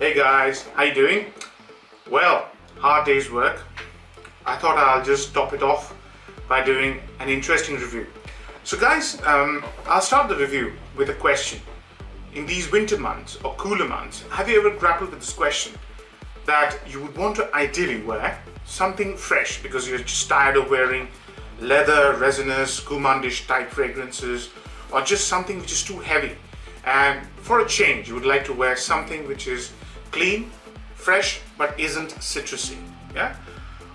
Hey guys, how you doing? Well, hard day's work. I thought I'll just top it off by doing an interesting review. So guys, I'll start the review with a question. In these winter months or cooler months, have you ever grappled with this question that you would want to ideally wear something fresh because you're just tired of wearing leather, resinous, gourmandish type fragrances, or just something which is too heavy, and for a change you would like to wear something which is clean, fresh, but isn't citrusy, yeah?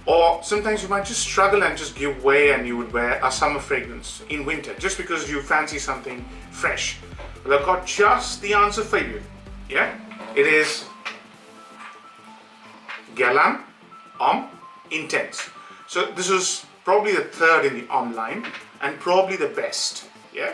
Or sometimes you might just struggle and just give way and you would wear a summer fragrance in winter just because you fancy something fresh. Well, I've got just the answer for you, yeah? It is Guerlain Homme Intense. So this is probably the third in the Homme line and probably the best, yeah?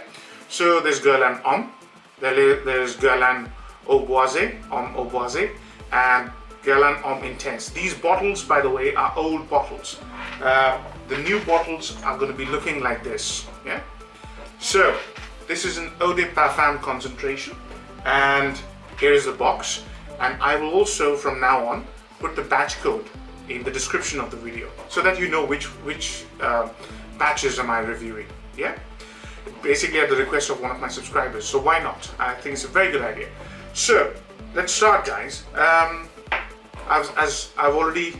So there's Guerlain Homme, there's Guerlain Homme Auboisé, and Guerlain Homme Intense. These bottles, by the way, are old bottles. The new bottles are going to be looking like this, yeah? So this is an eau de parfum concentration, and here is the box, and I will also from now on put the batch code in the description of the video so that you know which batches am I reviewing, yeah? Basically at the request of one of my subscribers, so why not? I think it's a very good idea. So let's start, guys. As I've already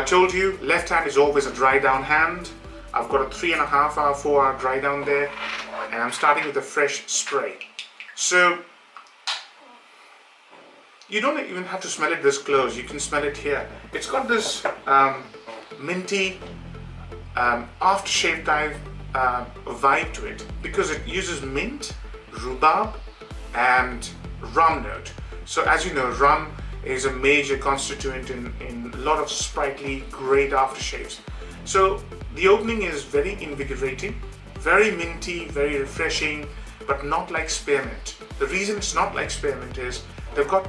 told you, left hand is always a dry down hand. I've got a 3.5 hour, 4 hour dry down there, and I'm starting with a fresh spray. So you don't even have to smell it this close, you can smell it here. It's got this minty aftershave type vibe to it because it uses mint, rhubarb and rum note. So as you know, rum is a major constituent in a lot of sprightly, great aftershaves. So the opening is very invigorating, very minty, very refreshing, but not like spearmint. The reason it's not like spearmint is they've got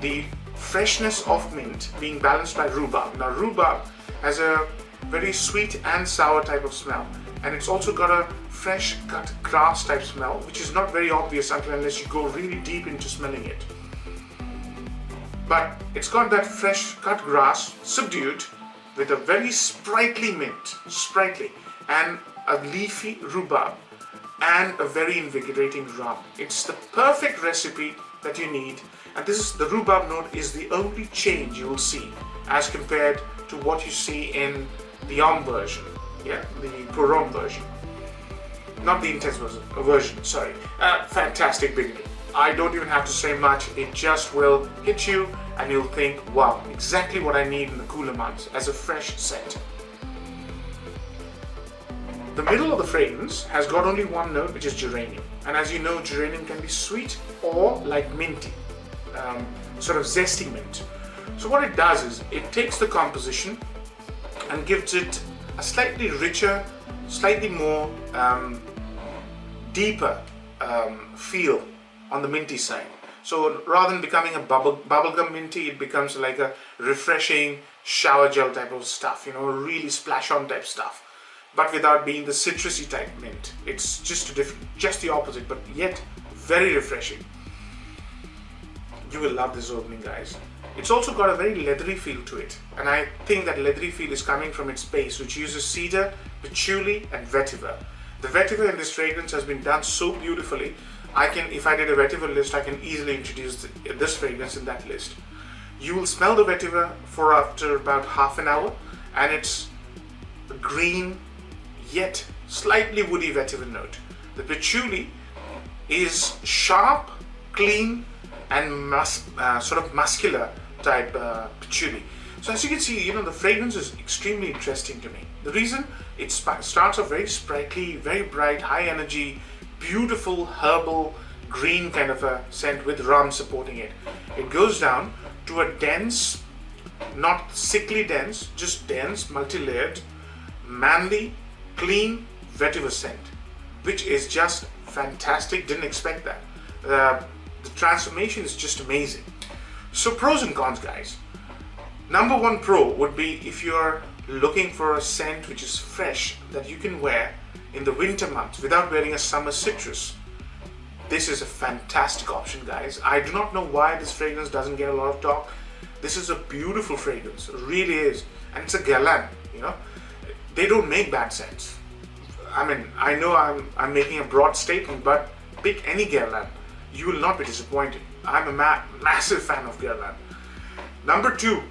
the freshness of mint being balanced by rhubarb. Now rhubarb has a very sweet and sour type of smell, and it's also got a fresh cut grass type smell, which is not very obvious unless you go really deep into smelling it. But it's got that fresh cut grass subdued with a very sprightly mint, and a leafy rhubarb and a very invigorating rum. It's the perfect recipe that you need, and the rhubarb note is the only change you will see as compared to what you see in the Homme version, yeah, the Pour Homme version, not the Intense version, sorry. Fantastic beginning. I don't even have to say much, it just will hit you and you'll think, wow, exactly what I need in the cooler months as a fresh scent. The middle of the fragrance has got only one note, which is geranium, and as you know, geranium can be sweet or like minty, sort of zesty mint. So what it does is it takes the composition and gives it a slightly richer, slightly more deeper feel on the minty side. So rather than becoming a bubblegum minty, it becomes like a refreshing shower gel type of stuff, you know, really splash on type stuff, but without being the citrusy type mint. It's just the opposite, but yet very refreshing. You will love this opening, guys. It's also got a very leathery feel to it, and I think that leathery feel is coming from its base, which uses cedar, patchouli and vetiver. The vetiver in this fragrance has been done so beautifully. If I did a vetiver list, I can easily introduce this fragrance in that list. You will smell the vetiver for after about half an hour, and it's a green yet slightly woody vetiver note. The patchouli is sharp, clean and sort of muscular type patchouli. So as you can see, you know, the fragrance is extremely interesting to me. The reason it starts off very sprightly, very bright, high energy, beautiful herbal green kind of a scent with rum supporting it. It goes down to a dense, not sickly dense, just dense, multi-layered, manly, clean vetiver scent, which is just fantastic. Didn't expect that. The transformation is just amazing. So pros and cons, guys. Number one pro would be if you're looking for a scent which is fresh that you can wear in the winter months without wearing a summer citrus. this is a fantastic option, guys. I do not know why this fragrance doesn't get a lot of talk. This is a beautiful fragrance, it really is, and it's a Guerlain. They don't make bad scents. I mean, I know I'm making a broad statement, but pick any Guerlain, you will not be disappointed. I'm a massive fan of Guerlain. Number 2,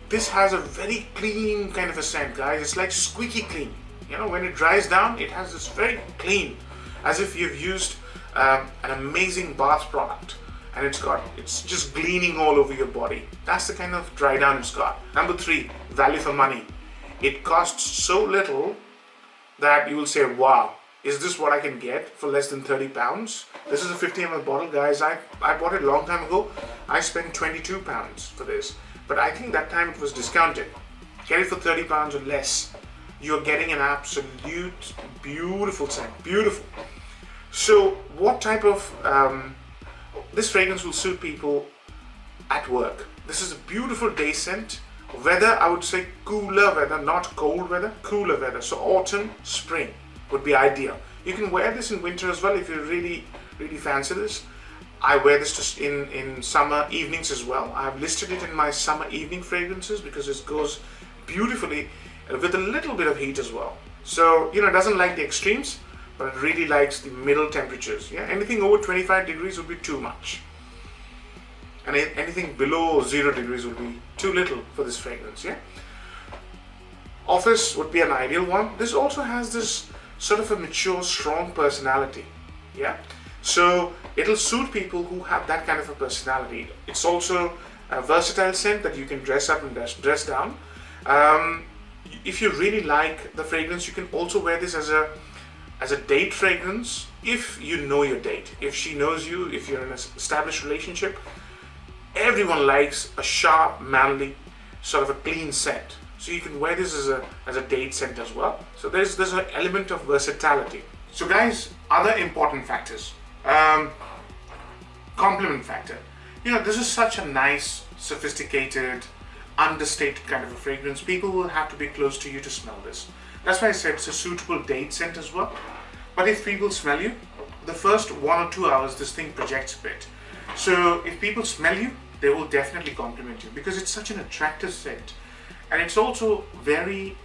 this has a very clean kind of a scent, guys. It's like squeaky clean. When it dries down, it has this very clean, as if you've used an amazing bath product, and it's just gleaming all over your body. That's the kind of dry down it's got. Number 3, value for money. It costs so little that you will say, wow, is this what I can get for less than 30 pounds? This is a 50 ml bottle, guys. I bought it a long time ago. I spent 22 pounds for this, but I think that time it was discounted. Get it for 30 pounds or less. You're getting an absolute beautiful scent, beautiful. So what type of, this fragrance will suit people at work. This is a beautiful day scent. Weather, I would say cooler weather, not cold weather, cooler weather. So autumn, spring would be ideal. You can wear this in winter as well if you really fancy this. I wear this just in summer evenings as well. I've listed it in my summer evening fragrances because it goes beautifully with a little bit of heat as well. So, it doesn't like the extremes, but it really likes the middle temperatures. Yeah, anything over 25 degrees would be too much. And anything below 0 degrees would be too little for this fragrance. Yeah. Office would be an ideal one. This also has this sort of a mature, strong personality. Yeah. So it'll suit people who have that kind of a personality. It's also a versatile scent that you can dress up and dress down. If you really like the fragrance, you can also wear this as a date fragrance. If you know your date, if she knows you, if you're in an established relationship, everyone likes a sharp, manly, sort of a clean scent. So you can wear this as a date scent as well. So there's an element of versatility. So guys, other important factors. Compliment factor. This is such a nice, sophisticated, understated kind of a fragrance. People will have to be close to you to smell this. That's why I said it's a suitable date scent as well. But if people smell you, the first 1 or 2 hours this thing projects a bit. So if people smell you, they will definitely compliment you because it's such an attractive scent. And it's also very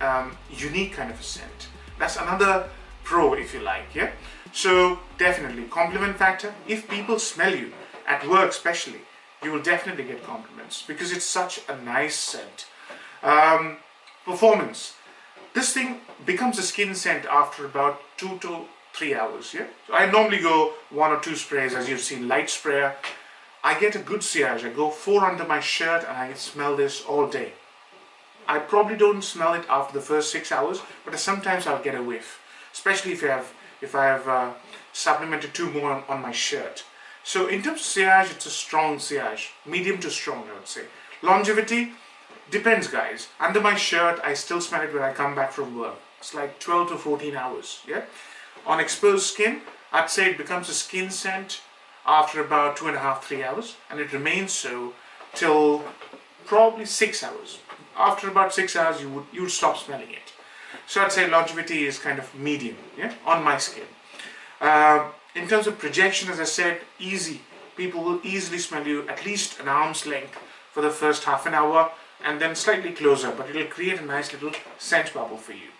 unique kind of a scent. That's another pro, if you like. Yeah. So definitely compliment factor. If people smell you at work especially, you will definitely get compliments because it's such a nice scent. Performance. This thing becomes a skin scent after about 2 to 3 hours. Yeah. So I normally go 1 or 2 sprays, as you've seen, light sprayer. I get a good sillage. I go 4 under my shirt and I smell this all day. I probably don't smell it after the first 6 hours, but sometimes I'll get a whiff, especially if I have supplemented 2 more on my shirt. So in terms of sillage, it's a strong sillage, medium to strong, I would say. Longevity depends, guys. Under my shirt, I still smell it when I come back from work. It's like 12 to 14 hours. Yeah. On exposed skin, I'd say it becomes a skin scent after about 2.5 to 3 hours, and it remains so till probably 6 hours. After about 6 hours, you would stop smelling it. So I'd say longevity is kind of medium, yeah, on my skin. In terms of projection, as I said, easy. People will easily smell you at least an arm's length for the first half an hour, and then slightly closer, but it'll create a nice little scent bubble for you.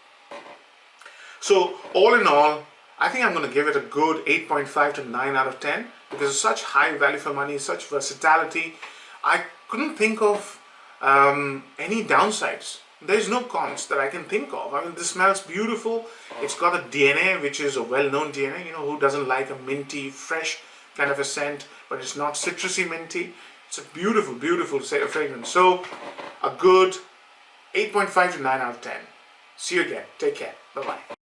So all in all, I think I'm going to give it a good 8.5 to 9 out of 10 because it's such high value for money, such versatility. I couldn't think of any downsides. There's no cons that I can think of. I mean, this smells beautiful. It's got a DNA, which is a well-known DNA. Who doesn't like a minty, fresh kind of a scent, but it's not citrusy minty. It's a beautiful, beautiful fragrance. So a good 8.5 to 9 out of 10. See you again. Take care. Bye-bye.